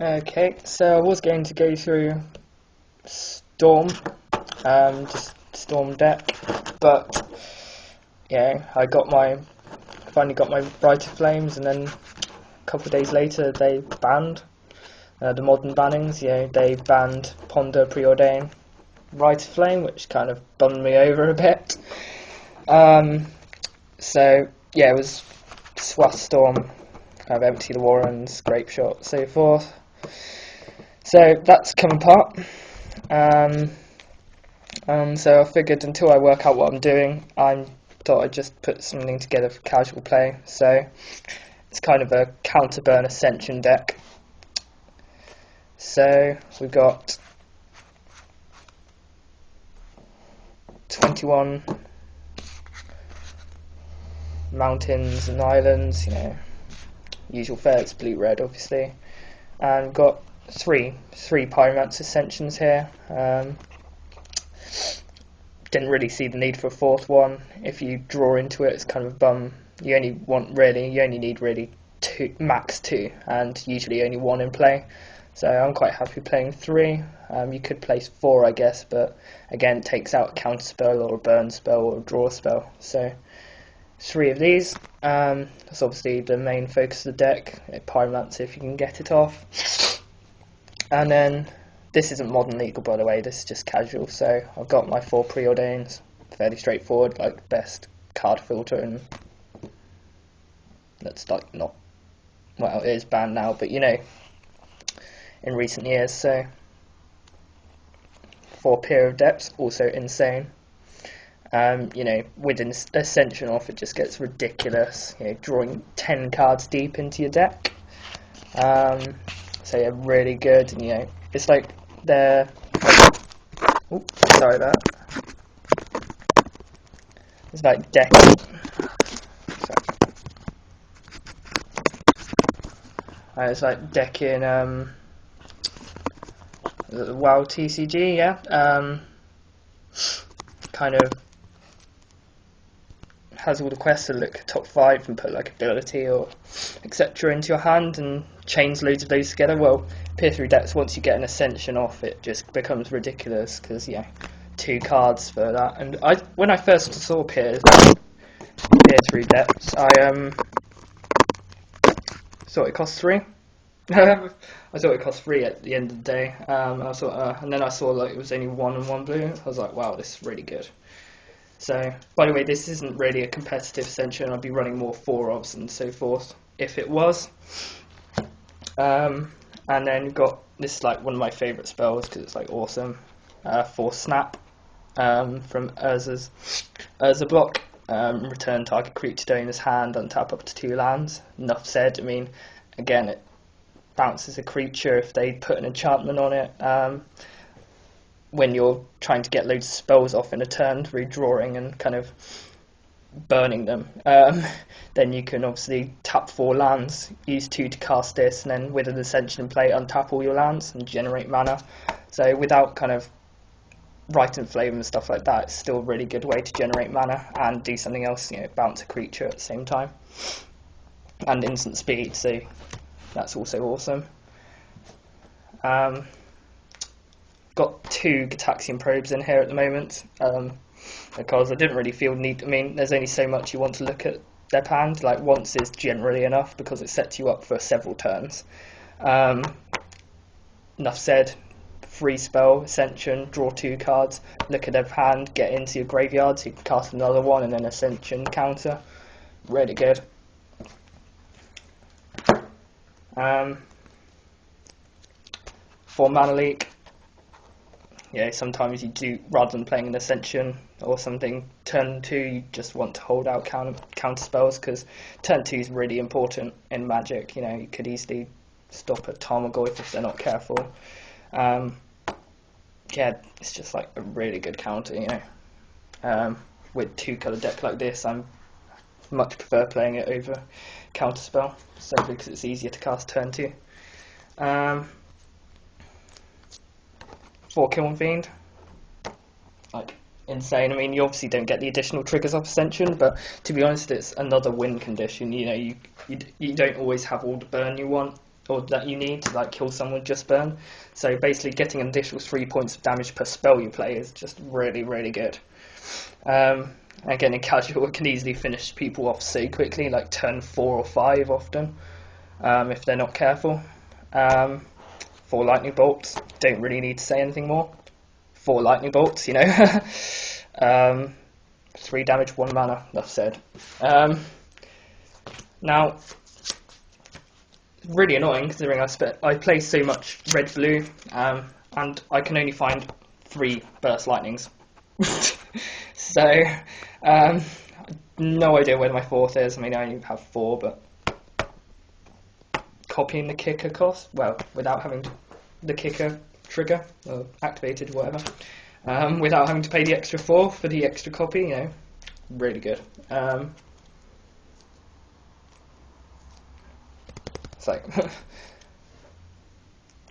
Okay, so I was going to go through Storm, just Storm deck, but yeah, finally got my Brighter Flames, and then a couple of days later they banned the modern bannings. They banned Ponder Preordain Brighter Flame, which kind of bummed me over a bit. So yeah, it was Swath Storm, kind of empty the Warrens, Grape Shot, so forth. So that's come apart. And so I figured until I work out what I'm doing, I thought I'd just put something together for casual play. So it's kind of a Counterburn Ascension deck. So we've got 21 mountains and islands, usual fare, it's blue red obviously. And got three Pyromancer Ascensions here. Didn't really see the need for a fourth one. If you draw into it, it's kind of a bum. You only need really max two, and usually only one in play. So I'm quite happy playing three. You could place four, I guess, but again, it takes out a counter spell or a burn spell or a draw spell. So three of these. That's obviously the main focus of the deck. Pyromancer if you can get it off. And then this isn't modern legal, by the way, this is just casual. So I've got my 4 Preordains, fairly straightforward, like best card filter, and that's like not, well, it is banned now, but in recent years. So 4 Peer of Depths, also insane. With an Ascension off, it just gets ridiculous. Drawing 10 cards deep into your deck. So yeah, really good. And it's like they're. Sorry about that. It's like decking. It's like decking. WoW TCG, yeah. Kind of has all the quests to look top 5 and put like ability or etc. into your hand and chains loads of those together. Well, Peer through Depths, once you get an Ascension off, it just becomes ridiculous because 2 cards for that. And when I first saw Peer through Depths, I thought it cost 3. I thought it cost 3 at the end of the day. And then I saw like it was only 1 and 1 blue. I was like, wow, this is really good. So, by the way, this isn't really a competitive Ascension. I'd be running more 4-ofs and so forth if it was. And then you've got this, like one of my favourite spells because it's like awesome. Force Snap from Urza's Urza block. Return target creature to owner's hand, untap up to 2 lands. Enough said. I mean, again, it bounces a creature if they put an enchantment on it. When you're trying to get loads of spells off in a turn, redrawing and kind of burning them, then you can obviously tap 4 lands, use 2 to cast this, and then with an Ascension in play, untap all your lands and generate mana. So without kind of Rite and Flame and stuff like that, it's still a really good way to generate mana and do something else, bounce a creature at the same time. And instant speed, so that's also awesome. Got 2 Gitaxian Probes in here at the moment, because I didn't really feel need. I mean, there's only so much you want to look at their hand. Like once is generally enough because it sets you up for several turns. Enough said. Free spell, Ascension, draw 2 cards, look at their hand, get into your graveyard so you can cast another one, and then Ascension counter. Really good. 4 mana leak. Sometimes you do, rather than playing an Ascension or something, turn 2 you just want to hold out counter spells because turn 2 is really important in Magic. You could easily stop a Tarmogoyf if they're not careful. It's just like a really good counter. With 2-colour deck like this, I much prefer playing it over counterspell simply because it's easier to cast turn 2. 4 Kiln Fiend, like insane. I mean, you obviously don't get the additional triggers of Ascension, but to be honest, it's another win condition. You don't always have all the burn you want or that you need to like kill someone with just burn. So basically getting an additional 3 points of damage per spell you play is just really, really good. Again, in casual, it can easily finish people off so quickly, like turn 4 or 5 often, if they're not careful. 4 lightning bolts, don't really need to say anything more. 4 lightning bolts, you know. 3 damage, 1 mana, enough said. Now, really annoying considering I play so much red-blue, and I can only find 3 burst lightnings. So, no idea where my 4th is. I mean, I only have 4, but copying the kicker cost, well, without having the kicker trigger, or activated, whatever, without having to pay the extra 4 for the extra copy, you know, really good. It's like,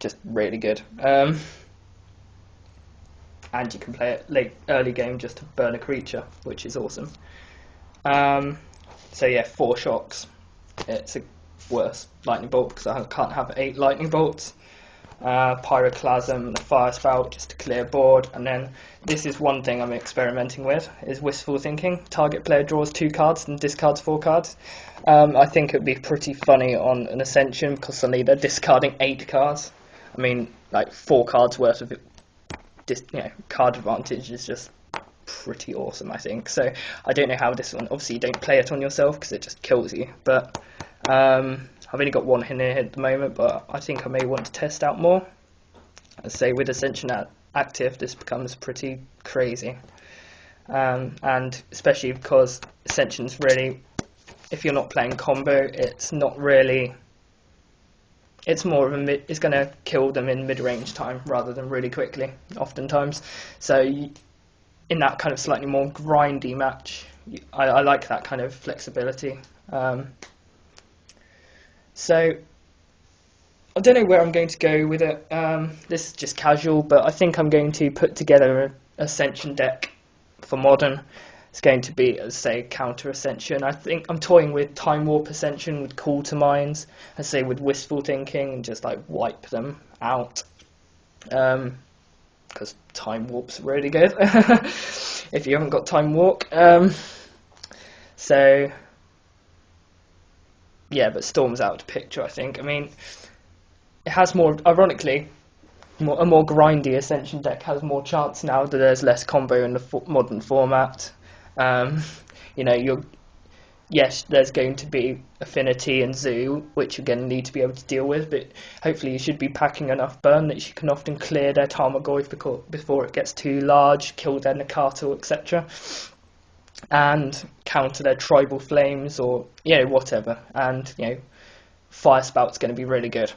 just really good. And you can play it early game just to burn a creature, which is awesome. So yeah, 4 shocks. It's a worse lightning bolt because I can't have 8 lightning bolts. Pyroclasm and a fire spout just to clear board, and then this is one thing I'm experimenting with, is wistful thinking. Target player draws 2 cards and discards 4 cards. I think it would be pretty funny on an Ascension because suddenly they're discarding 8 cards. I mean, like 4 cards worth of card advantage is just pretty awesome, I think. So I don't know how this one, obviously you don't play it on yourself because it just kills you, but I've only got 1 in here at the moment, but I think I may want to test out more. As I say, with Ascension active, this becomes pretty crazy, and especially because Ascension's really, if you're not playing combo, it's not really, it's more of a it's going to kill them in mid-range time rather than really quickly, oftentimes. So in that kind of slightly more grindy match, I like that kind of flexibility. So I don't know where I'm going to go with it. This is just casual, but I think I'm going to put together an Ascension deck for Modern. It's going to be, as say, Counter Ascension. I think I'm toying with Time Warp Ascension with Call to Minds, as say with Wistful Thinking, and just like wipe them out. Because Time Warp's really good if you haven't got Time Warp. So yeah, but Storm's out of the picture, I think. I mean, it has more, ironically, a more grindy Ascension deck has more chance now that there's less combo in the Modern format. You know, yes, there's going to be Affinity and Zoo, which you're going to need to be able to deal with, but hopefully you should be packing enough burn that you can often clear their Tarmogoyf before it gets too large, kill their Nakato, etc. And counter their Tribal Flames, or, you know, whatever. And, you know, Fire Spout's going to be really good.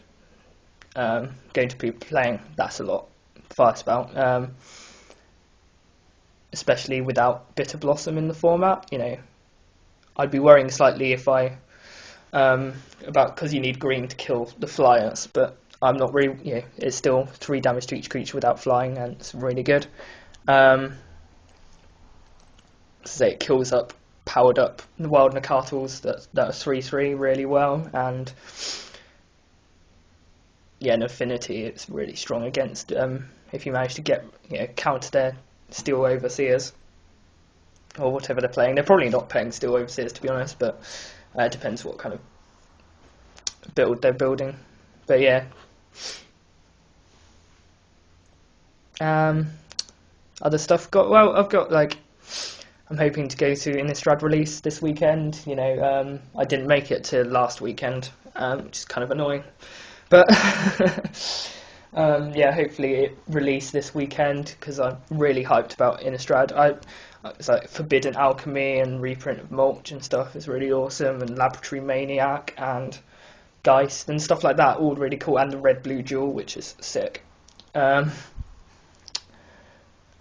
Going to be playing that a lot, Fire Spout. Especially without Bitter Blossom in the format, you know. I'd be worrying slightly if because you need green to kill the flyers, but I'm not really, you know, it's still 3 damage to each creature without flying, and it's really good. So it kills up powered up wild Nakatals that are 3/3 really well, and yeah, in Affinity it's really strong against if you manage to get, you know, counter their Steel Overseers or whatever they're playing. They're probably not playing Steel Overseers, to be honest, but it depends what kind of build they're building. But yeah, other stuff I've got like, I'm hoping to go to Innistrad release this weekend. You know, I didn't make it to last weekend, which is kind of annoying, but yeah, hopefully it released this weekend because I'm really hyped about Innistrad. It's like Forbidden Alchemy and reprint of Mulch and stuff is really awesome, and Laboratory Maniac and Geist and stuff like that, all really cool, and the Red Blue Jewel, which is sick. And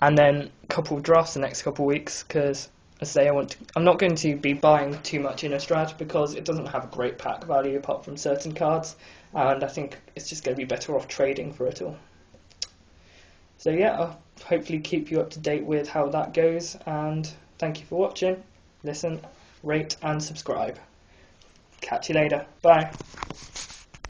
then a couple of drafts the next couple of weeks, because as I say, I'm not going to be buying too much Innistrad because it doesn't have a great pack value apart from certain cards, and I think it's just going to be better off trading for it all. So yeah, I'll hopefully keep you up to date with how that goes, and thank you for watching. Listen, rate and subscribe. Catch you later. Bye.